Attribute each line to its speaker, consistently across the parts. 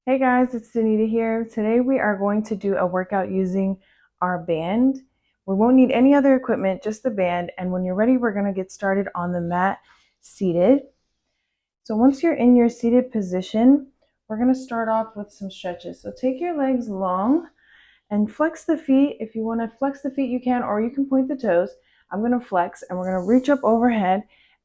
Speaker 1: Hey guys, it's Danita here. Today we are going to do a workout using our band. We won't need any other equipment, just the band. And when you're ready, we're going to get started on the mat seated. So once you're in your seated position, we're going to start off with some stretches. So take your legs long and flex the feet. If you want to flex the feet, you can, or you can point the toes. I'm going to flex and we're going to reach up overhead.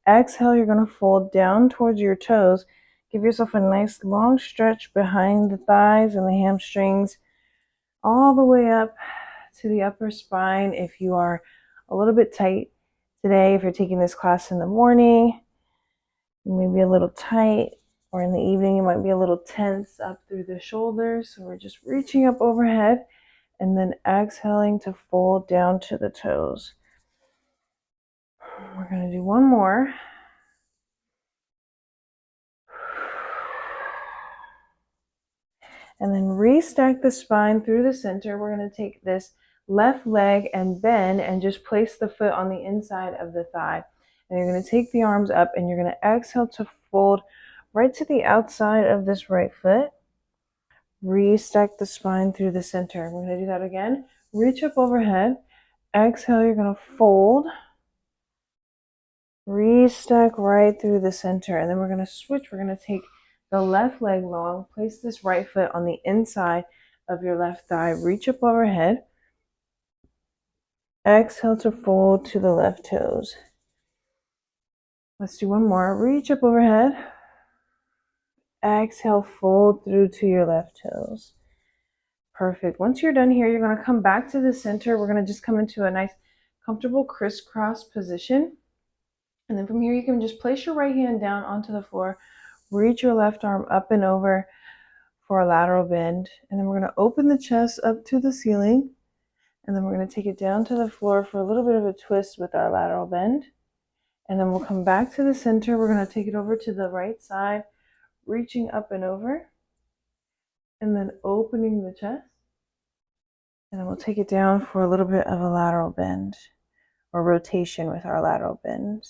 Speaker 1: Exhale, you're going to fold down towards your toes. Give yourself a nice long stretch behind the thighs and the hamstrings, all the way up to the upper spine. If you are a little bit tight today, if you're taking this class in the morning, you may be a little tight, or in the evening, you might be a little tense up through the shoulders. So we're just reaching up overhead and then exhaling to fold down to the toes. We're going to do one more. And then restack the spine through the center. We're going to take this left leg and bend and just place the foot on the inside of the thigh. And you're going to take the arms up and you're going to exhale to fold right to the outside of this right foot. Restack the spine through the center. We're going to do that again. Reach up overhead. Exhale, you're going to fold. Restack right through the center. And then we're going to switch. We're going to take the left leg long. Place this right foot on the inside of your left thigh. Reach up overhead. Exhale to fold to the left toes. Let's do one more. Reach up overhead. Exhale, fold through to your left toes. Perfect. Once you're done here, you're going to come back to the center. We're going to just come into a nice, comfortable crisscross position. And then from here, you can just place your right hand down onto the floor. Reach your left arm up and over for a lateral bend. And then we're going to open the chest up to the ceiling. And then we're going to take it down to the floor for a little bit of a twist with our lateral bend. And then we'll come back to the center. We're going to take it over to the right side, reaching up and over. And then opening the chest. And then we'll take it down for a little bit of a lateral bend or rotation with our lateral bend.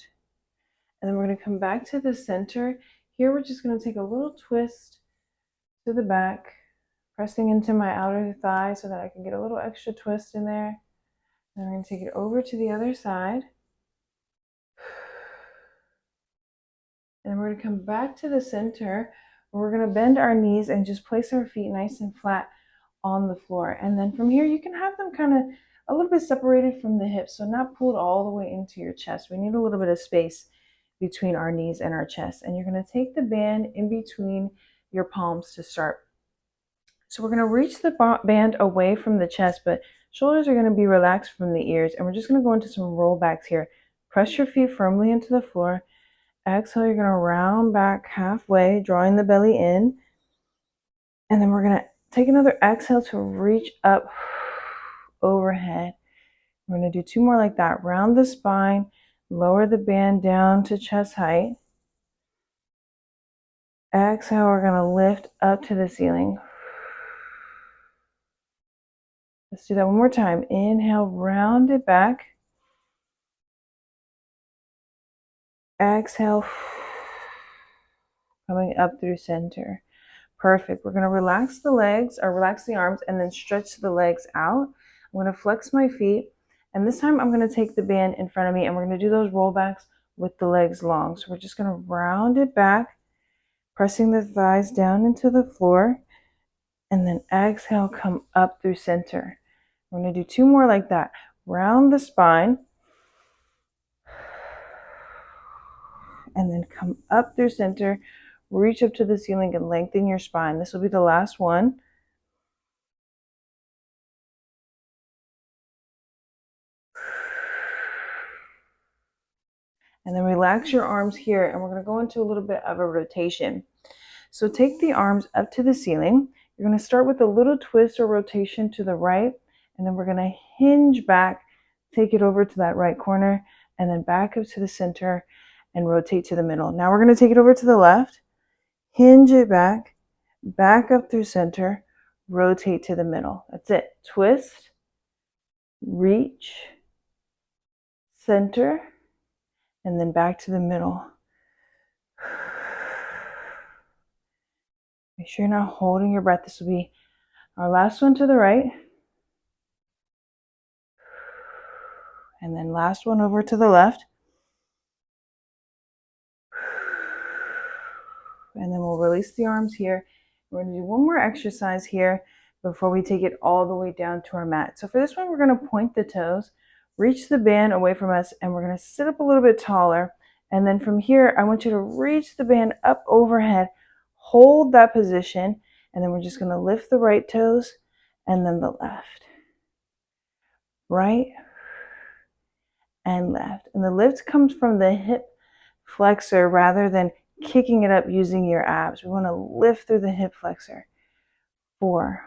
Speaker 1: And then we're going to come back to the center. Here we're just going to take a little twist to the back, pressing into my outer thigh so that I can get a little extra twist in there. And we're going to take it over to the other side. And then we're going to come back to the center. We're going to bend our knees and just place our feet nice and flat on the floor. And then from here, you can have them kind of a little bit separated from the hips, so not pulled all the way into your chest. We need a little bit of space between our knees and our chest. And you're going to take the band in between your palms to start. So we're going to reach the band away from the chest, but shoulders are going to be relaxed from the ears. And we're just going to go into some rollbacks here. Press your feet firmly into the floor. Exhale, you're going to round back halfway, drawing the belly in. And then we're going to take another exhale to reach up overhead. We're going to do two more like that. Round the spine, lower the band down to chest height. Exhale, we're going to lift up to the ceiling. Let's do that one more time. Inhale, round it back. Exhale, coming up through center. Perfect. We're going to relax the legs or relax the arms and then stretch the legs out. I'm going to flex my feet. And this time I'm going to take the band in front of me and we're going to do those rollbacks with the legs long. So we're just going to round it back, pressing the thighs down into the floor. And then exhale, come up through center. We're going to do two more like that. Round the spine. And then come up through center. Reach up to the ceiling and lengthen your spine. This will be the last one. And then relax your arms here, and we're going to go into a little bit of a rotation. So take the arms up to the ceiling. You're going to start with a little twist or rotation to the right, and then we're going to hinge back, take it over to that right corner, and then back up to the center and rotate to the middle. Now we're going to take it over to the left, hinge it back, back up through center, rotate to the middle. That's it. Twist, reach, center, and then back to the middle. Make sure you're not holding your breath. This will be our last one to the right. And then last one over to the left. And then we'll release the arms here. We're going to do one more exercise here before we take it all the way down to our mat. So for this one, we're going to point the toes, reach the band away from us, and we're going to sit up a little bit taller. And then from here, I want you to reach the band up overhead, hold that position, and then we're just going to lift the right toes and then the left. Right and left. And the lift comes from the hip flexor rather than kicking it up using your abs. We want to lift through the hip flexor. 4,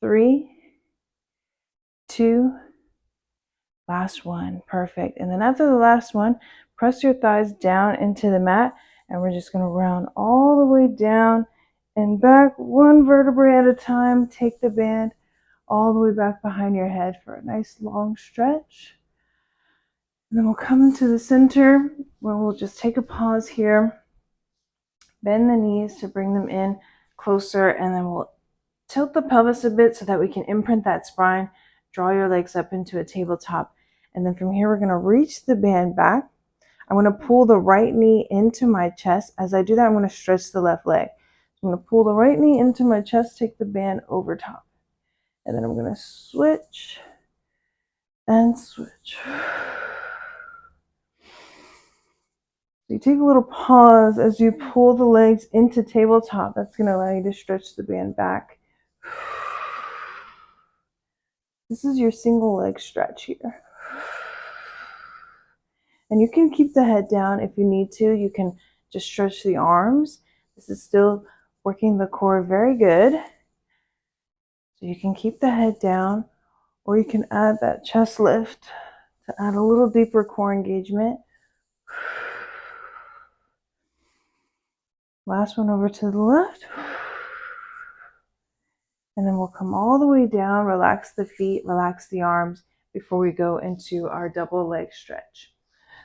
Speaker 1: 3, 2, last one. Perfect. And then after the last one, press your thighs down into the mat, and we're just going to round all the way down and back, one vertebrae at a time. Take the band all the way back behind your head for a nice long stretch. And then we'll come into the center where we'll just take a pause here. Bend the knees to bring them in closer, and then we'll tilt the pelvis a bit so that we can imprint that spine. Draw your legs up into a tabletop. And then from here, we're going to reach the band back. I'm going to pull the right knee into my chest. As I do that, I'm going to stretch the left leg. I'm going to pull the right knee into my chest, take the band over top. And then I'm going to switch and switch. So you take a little pause as you pull the legs into tabletop. That's going to allow you to stretch the band back. This is your single leg stretch here. And you can keep the head down if you need to. You can just stretch the arms. This is still working the core very good. So you can keep the head down, or you can add that chest lift to add a little deeper core engagement. Last one over to the left. And then we'll come all the way down, relax the feet, relax the arms before we go into our double leg stretch.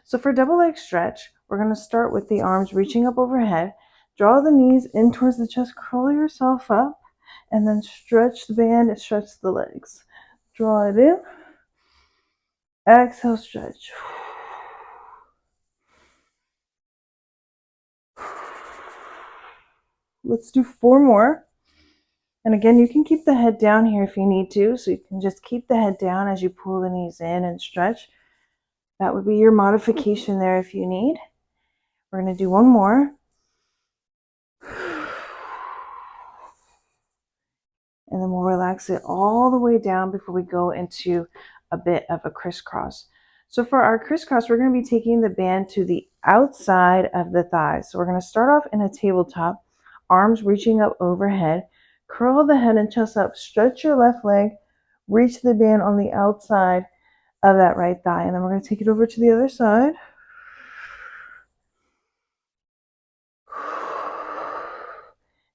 Speaker 1: So for double leg stretch, we're going to start with the arms reaching up overhead. Draw the knees in towards the chest, curl yourself up, and then stretch the band and stretch the legs. Draw it in. Exhale, stretch. Let's do 4 more. And again, you can keep the head down here if you need to. So you can just keep the head down as you pull the knees in and stretch. That would be your modification there if you need. We're going to do 1 more. And then we'll relax it all the way down before we go into a bit of a crisscross. So for our crisscross, we're going to be taking the band to the outside of the thighs. So we're going to start off in a tabletop, arms reaching up overhead. Curl the head and chest up, stretch your left leg, reach the band on the outside of that right thigh. And then we're going to take it over to the other side.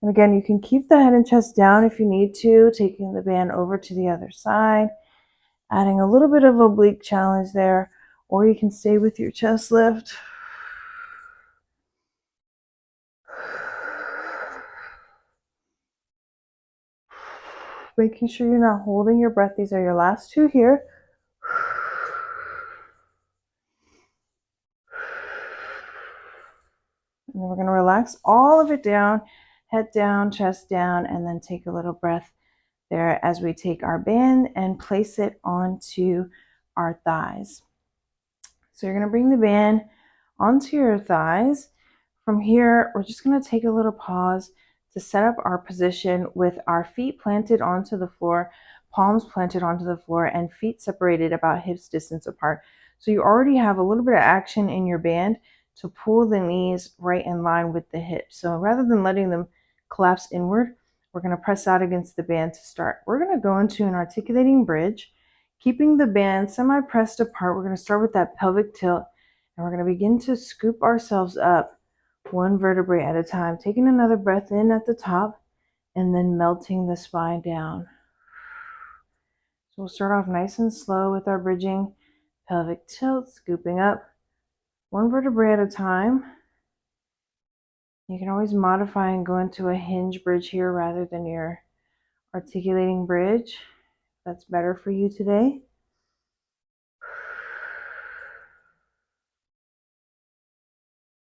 Speaker 1: And again, you can keep the head and chest down if you need to, taking the band over to the other side, adding a little bit of oblique challenge there, or you can stay with your chest lift. Making sure you're not holding your breath. These are your last 2 here. And then we're going to relax all of it down, head down, chest down, and then take a little breath there as we take our band and place it onto our thighs. So you're going to bring the band onto your thighs. From here, we're just going to take a little pause to set up our position with our feet planted onto the floor, palms planted onto the floor, and feet separated about hips distance apart. So you already have a little bit of action in your band to pull the knees right in line with the hips. So rather than letting them collapse inward, we're going to press out against the band to start. We're going to go into an articulating bridge, keeping the band semi-pressed apart. We're going to start with that pelvic tilt, and we're going to begin to scoop ourselves up 1 vertebrae at a time, taking another breath in at the top and then melting the spine down. So we'll start off nice and slow with our bridging pelvic tilt, scooping up 1 vertebrae at a time. You can always modify and go into a hinge bridge here rather than your articulating bridge. That's better for you today.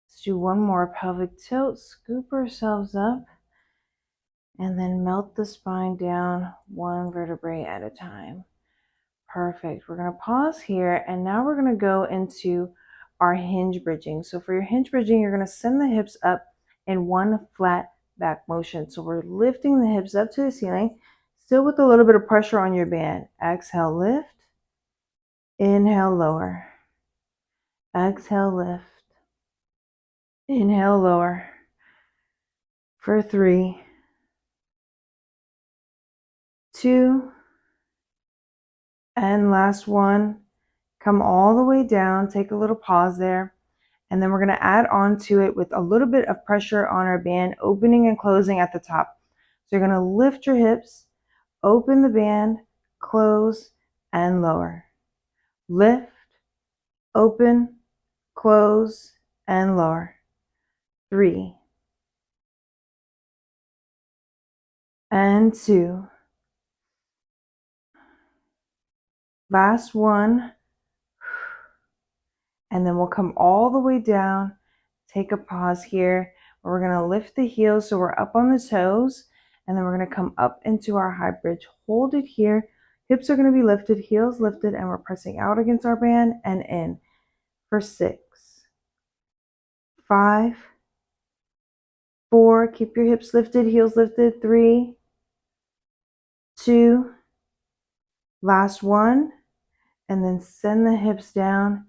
Speaker 1: Let's do one more pelvic tilt, scoop ourselves up, and then melt the spine down one vertebrae at a time. Perfect. We're going to pause here, and now we're going to go into our hinge bridging. So for your hinge bridging, you're going to send the hips up in one flat back motion. So we're lifting the hips up to the ceiling, still with a little bit of pressure on your band. Exhale, lift. Inhale, lower. Exhale, lift. Inhale, lower. For 3, 2, and last one. Come all the way down, take a little pause there, and then we're going to add on to it with a little bit of pressure on our band, opening and closing at the top. So you're going to lift your hips, open the band, close, and lower. Lift, open, close, and lower. 3, and 2. Last one. And then we'll come all the way down, take a pause here. We're going to lift the heels so we're up on the toes, and then we're going to come up into our high bridge. Hold it here. Hips are going to be lifted, heels lifted, and we're pressing out against our band and in for 6, 5, 4. Keep your hips lifted, heels lifted. 3, 2. Last one. And then send the hips down.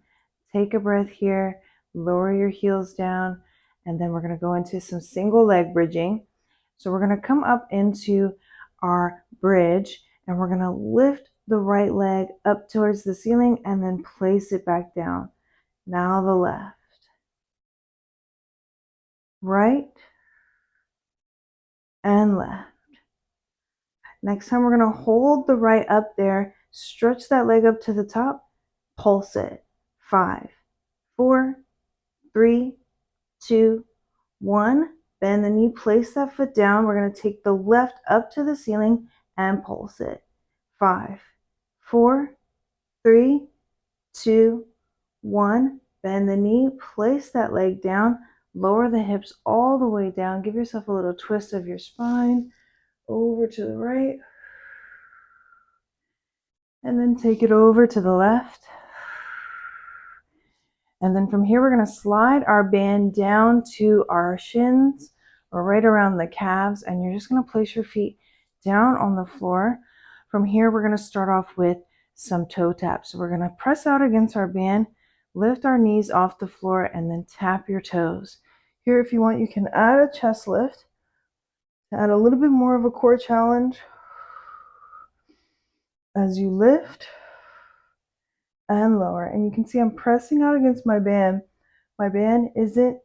Speaker 1: Take a breath here. Lower your heels down. And then we're going to go into some single leg bridging. So we're going to come up into our bridge, and we're going to lift the right leg up towards the ceiling and then place it back down. Now the left. Right and left. Next time we're going to hold the right up there. Stretch that leg up to the top. Pulse it. 5, 4, 3, 2, 1. Bend the knee, place that foot down. We're going to take the left up to the ceiling and pulse it. 5, 4, 3, 2, 1. Bend the knee, place that leg down, lower the hips all the way down. Give yourself a little twist of your spine over to the right. And then take it over to the left. And then from here, we're going to slide our band down to our shins or right around the calves. And you're just going to place your feet down on the floor. From here, we're going to start off with some toe taps. So we're going to press out against our band, lift our knees off the floor, and then tap your toes. Here, if you want, you can add a chest lift to add a little bit more of a core challenge as you lift and lower. And you can see I'm pressing out against my band. My band isn't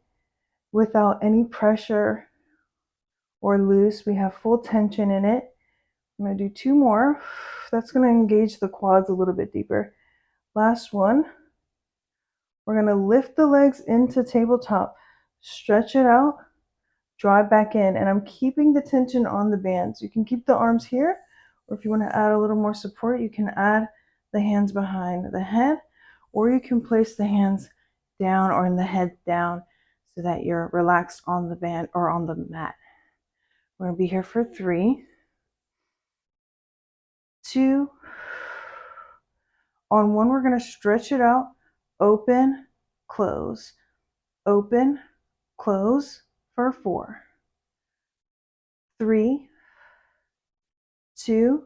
Speaker 1: without any pressure or loose. We have full tension in it. I'm going to do 2 more. That's going to engage the quads a little bit deeper. Last one. We're going to lift the legs into tabletop, stretch it out, draw it back in, and I'm keeping the tension on the band. So you can keep the arms here, or if you want to add a little more support, you can add the hands behind the head, or you can place the hands down or in the head down so that you're relaxed on the band or on the mat. We're going to be here for 3, 2. On 1, we're going to stretch it out, open, close, open, close for 4, 3, 2.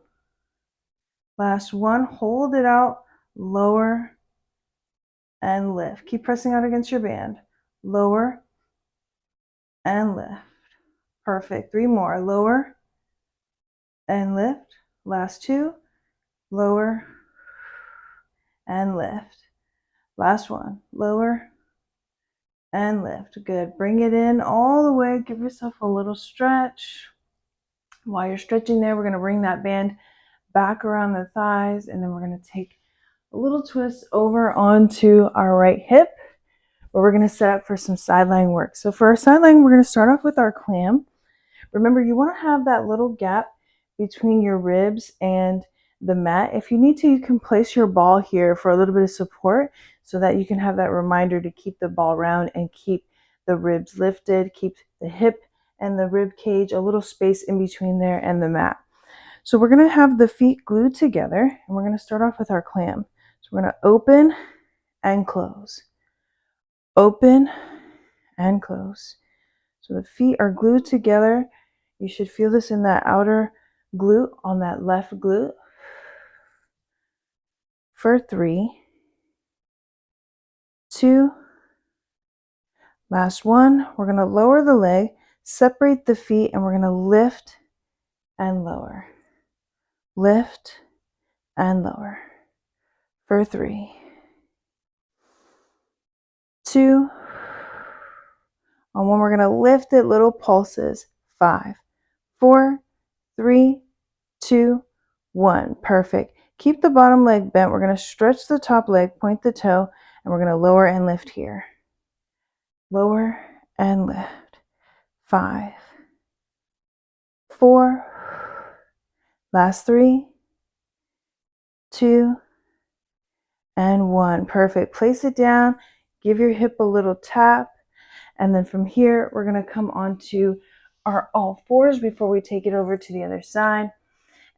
Speaker 1: Last one, hold it out, lower and lift. Keep pressing out against your band. Lower and lift. Perfect. 3 more. Lower and lift. Last 2. Lower and lift. Last one. Lower and lift. Good. Bring it in all the way. Give yourself a little stretch. While you're stretching there, we're going to bring that band back around the thighs, and then we're going to take a little twist over onto our right hip. where we're going to set up for some sideline work. So for our sideline, we're going to start off with our clam. Remember, you want to have that little gap between your ribs and the mat. If you need to, you can place your ball here for a little bit of support so that you can have that reminder to keep the ball round and keep the ribs lifted, keep the hip and the rib cage, a little space in between there and the mat. So we're going to have the feet glued together, and we're going to start off with our clam. So we're going to open and close, open and close. So the feet are glued together. You should feel this in that outer glute, on that left glute. For 3, 2, last one. We're going to lower the leg, separate the feet, and we're going to lift and lower. Lift and lower. For 3, 2, on one, we're going to lift it, little pulses. 5, 4, 3, 2, 1. Perfect. Keep the bottom leg bent. We're going to stretch the top leg, point the toe, and we're going to lower and lift here. Lower and lift. 5, 4, last 3, 2, and 1. Perfect. Place it down. Give your hip a little tap. And then from here, we're going to come onto our all fours before we take it over to the other side.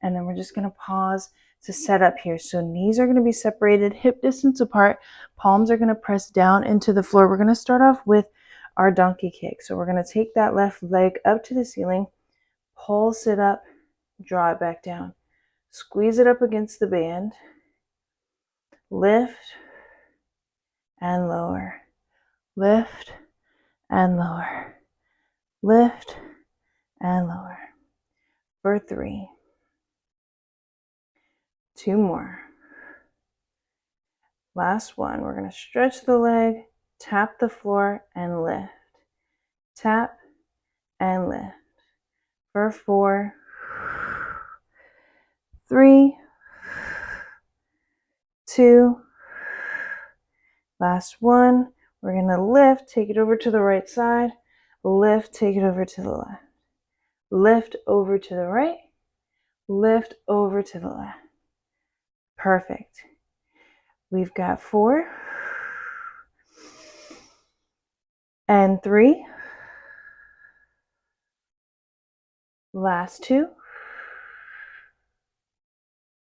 Speaker 1: And then we're just going to pause to set up here. So knees are going to be separated, hip distance apart. Palms are going to press down into the floor. We're going to start off with our donkey kick. So we're going to take that left leg up to the ceiling, pulse it up, draw it back down. Squeeze it up against the band. Lift and lower. Lift and lower. Lift and lower. For 3. 2 more. Last one. We're going to stretch the leg, tap the floor, and lift. Tap and lift. For 4, 3, 2, last one. We're going to lift, take it over to the right side. Lift, take it over to the left. Lift over to the right. Lift over to the left. Perfect. We've got 4 and 3. Last 2.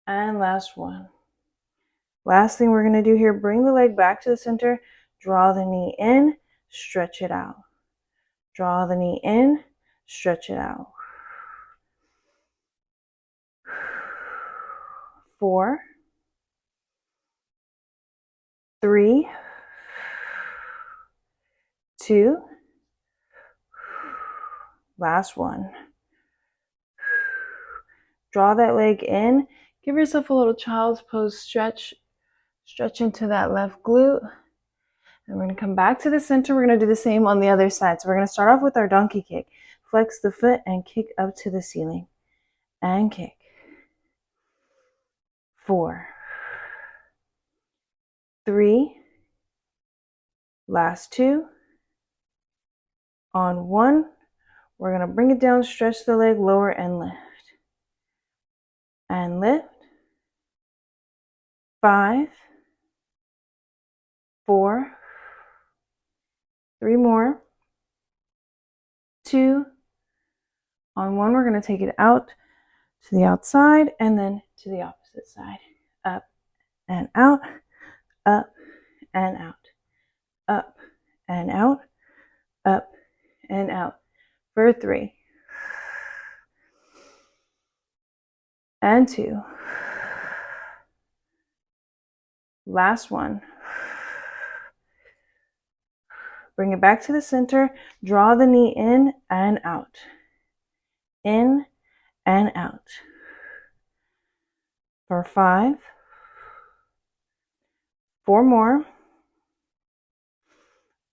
Speaker 1: And last 1. Last thing we're going to do here, bring the leg back to the center, draw the knee in, stretch it out. Draw the knee in, stretch it out. 4, 3, 2, last one. Draw that leg in. Give yourself a little child's pose stretch. Stretch into that left glute. And we're going to come back to the center. We're going to do the same on the other side. So we're going to start off with our donkey kick. Flex the foot and kick up to the ceiling. And kick. 4, 3, last 2. On 1, we're going to bring it down, stretch the leg, lower and lift. And lift. 5, 4, 3 more. 2. On 1, we're going to take it out to the outside and then to the opposite side. Up and out, up and out, up and out, up and out. For 3. And 2. Last one. Bring it back to the center. Draw the knee in and out. In and out. For 5. 4 more.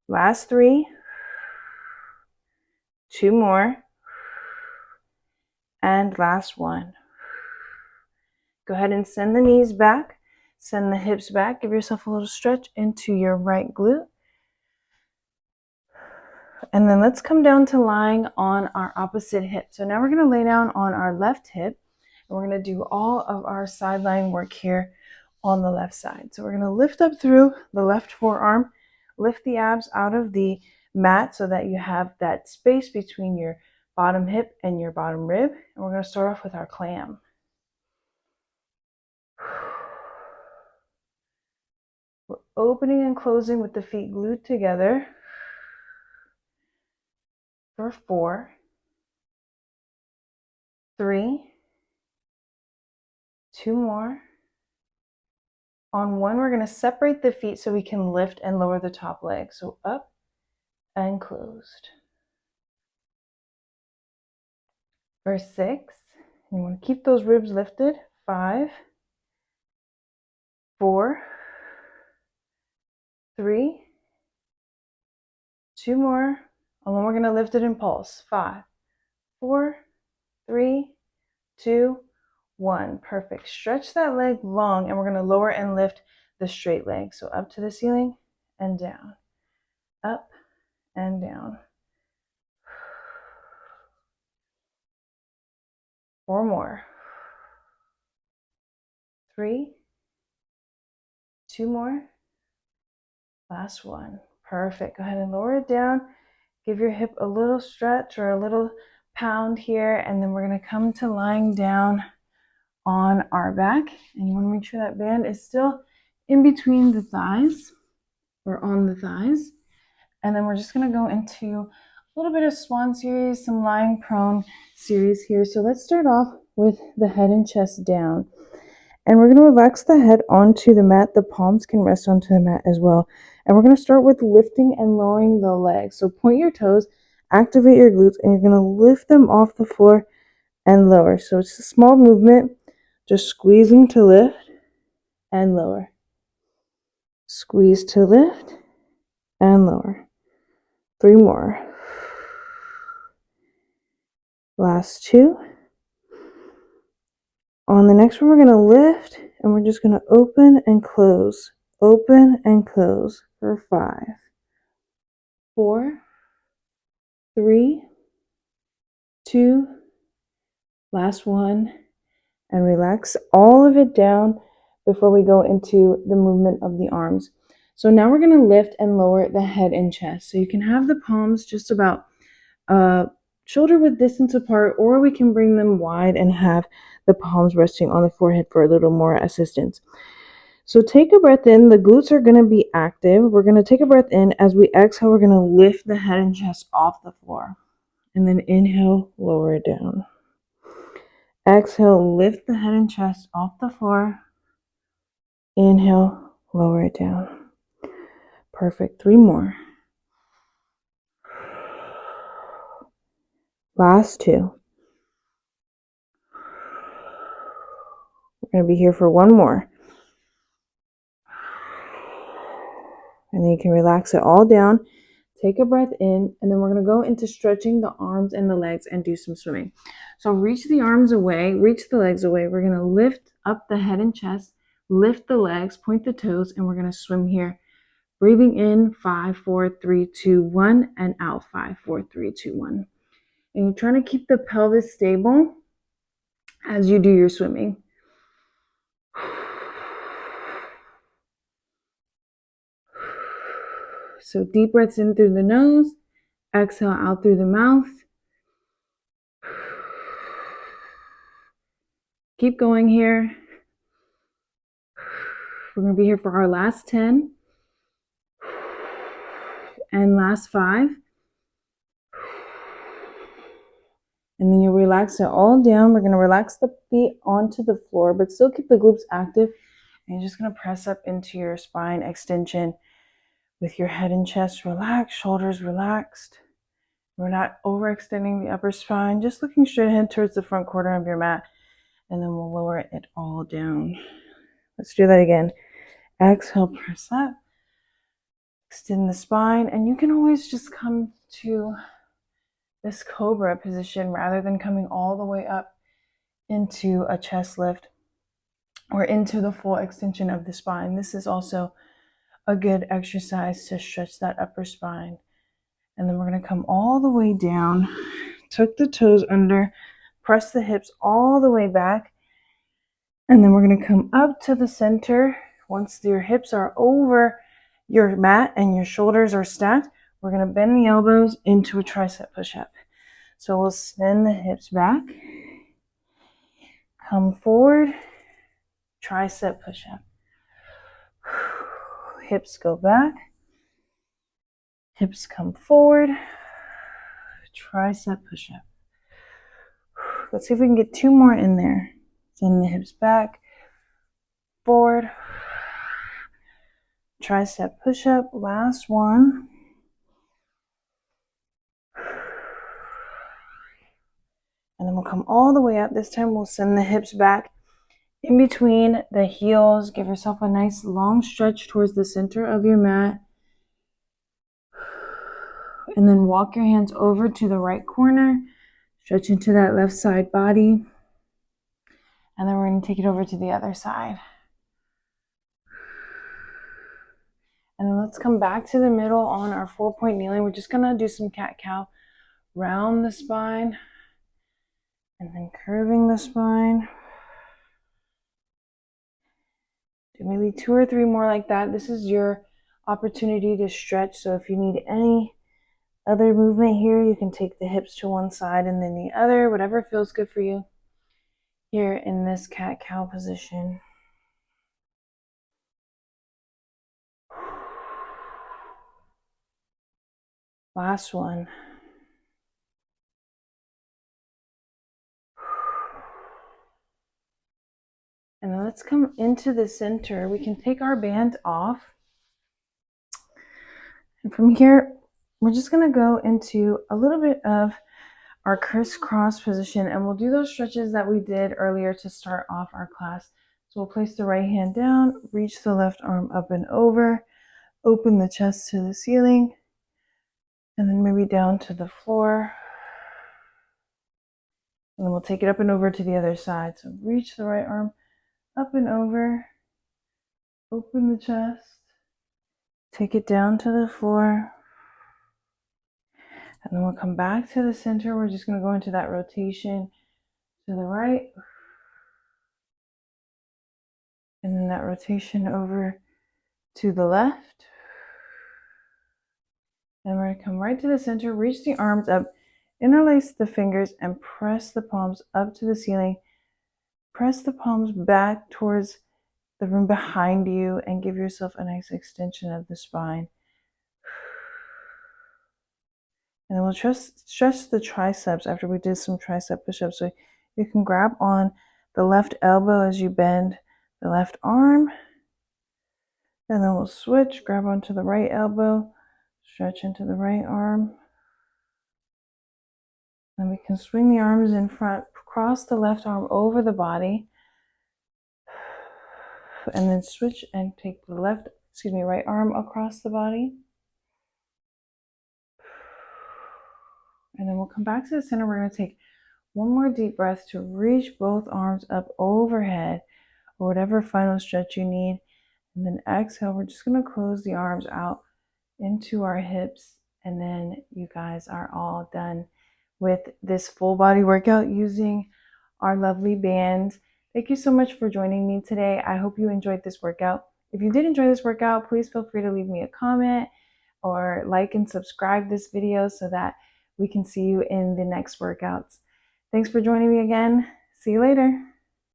Speaker 1: Last 3. 2 more. And last 1. Go ahead and send the knees back. Send the hips back. Give yourself a little stretch into your right glute. And then let's come down to lying on our opposite hip. So now we're going to lay down on our left hip, and we're going to do all of our sideline work here on the left side. So we're going to lift up through the left forearm, lift the abs out of the mat so that you have that space between your bottom hip and your bottom rib. And we're going to start off with our clam. We're opening and closing with the feet glued together for 4, 3, 2 more. On 1, we're going to separate the feet so we can lift and lower the top leg. So up and closed. For 6, you want to keep those ribs lifted. 5, 4, 3, 2 more. And then we're going to lift it in pulse. 5, 4, 3, 2, 1. Perfect. Stretch that leg long, and we're going to lower and lift the straight leg. So up to the ceiling and down. Up and down. 4 more. 3, 2 more. Last one. Perfect. Go ahead and lower it down. Give your hip a little stretch or a little pound here, and then we're going to come to lying down on our back. And you want to make sure that band is still in between the thighs or on the thighs. And then we're just going to go into a little bit of swan series, some lying prone series here. So let's start off with the head and chest down. And we're going to relax the head onto the mat. The palms can rest onto the mat as well. And we're going to start with lifting and lowering the legs. So point your toes, activate your glutes, and you're going to lift them off the floor and lower. So it's a small movement, just squeezing to lift and lower. Squeeze to lift and lower. 3 more. Last 2. On the next one, we're going to lift, and we're just going to open and close for 5, 4, 3, 2, last one, and relax all of it down before we go into the movement of the arms. So now we're going to lift and lower the head and chest. So you can have the palms just about shoulder width distance apart, or we can bring them wide and have the palms resting on the forehead for a little more assistance. So take a breath in. The glutes are going to be active. We're going to take a breath in. As we exhale, we're going to lift the head and chest off the floor. And then inhale, lower it down. Exhale, lift the head and chest off the floor. Inhale, lower it down. Perfect. 3 more. Last 2. We're going to be here for 1 more. And then you can relax it all down. Take a breath in, and then we're going to go into stretching the arms and the legs and do some swimming. So reach the arms away, reach the legs away. We're going to lift up the head and chest, lift the legs, point the toes, and we're going to swim here. Breathing in, 5, 4, 3, 2, 1, and out, 5, 4, 3, 2, 1. And you're trying to keep the pelvis stable as you do your swimming. So deep breaths in through the nose, exhale out through the mouth. Keep going here. We're going to be here for our last 10 and last 5. And then you relax it all down. We're going to relax the feet onto the floor, but still keep the glutes active. And you're just going to press up into your spine extension with your head and chest relaxed, shoulders relaxed. We're not overextending the upper spine, just looking straight ahead towards the front corner of your mat. And then we'll lower it all down. Let's do that again. Exhale, press up. Extend the spine. And you can always just come to this cobra position rather than coming all the way up into a chest lift or into the full extension of the spine. This is also a good exercise to stretch that upper spine And then we're going to come all the way down, tuck the toes under, press the hips all the way back. And then we're going to come up to the center. Once your hips are over your mat and your shoulders are stacked, we're going to bend the elbows into a tricep push-up. So we'll send the hips back, come forward, tricep push-up. Hips go back, hips come forward, tricep push-up. Let's see if we can get 2 more in there. Send the hips back, forward, tricep push-up. Last one. And then we'll come all the way up. This time we'll send the hips back in between the heels. Give yourself a nice long stretch towards the center of your mat. And then walk your hands over to the right corner. Stretch into that left side body. And then we're going to take it over to the other side. And then let's come back to the middle on our 4-point kneeling. We're just going to do some cat-cow. Round the spine. And then curving the spine. Do maybe 2 or 3 more like that. This is your opportunity to stretch. So if you need any other movement here, you can take the hips to one side and then the other, whatever feels good for you here in this cat-cow position. Last one. And then let's come into the center. We can take our band off. And from here, we're just going to go into a little bit of our crisscross position, and we'll do those stretches that we did earlier to start off our class. So we'll place the right hand down, reach the left arm up and over, open the chest to the ceiling, and then maybe down to the floor. And then we'll take it up and over to the other side. So reach the right arm up and over, open the chest, take it down to the floor, and then we'll come back to the center. We're just going to go into that rotation to the right, and then that rotation over to the left. And we're going to come right to the center, reach the arms up, interlace the fingers, and press the palms up to the ceiling. Press the palms back towards the room behind you and give yourself a nice extension of the spine. And then we'll stretch the triceps after we did some tricep push-ups. So you can grab on the left elbow as you bend the left arm. And then we'll switch, grab onto the right elbow, stretch into the right arm. Then we can swing the arms in front, cross the left arm over the body, and then switch and take the right arm across the body. And then we'll come back to the center. We're going to take one more deep breath to reach both arms up overhead, or whatever final stretch you need. And then exhale, we're just going to close the arms out into our hips. And then you guys are all done with this full body workout using our lovely band. Thank you so much for joining me today. I hope you enjoyed this workout. If you did enjoy this workout, please feel free to leave me a comment or like and subscribe this video so that we can see you in the next workouts. Thanks for joining me again. See you later.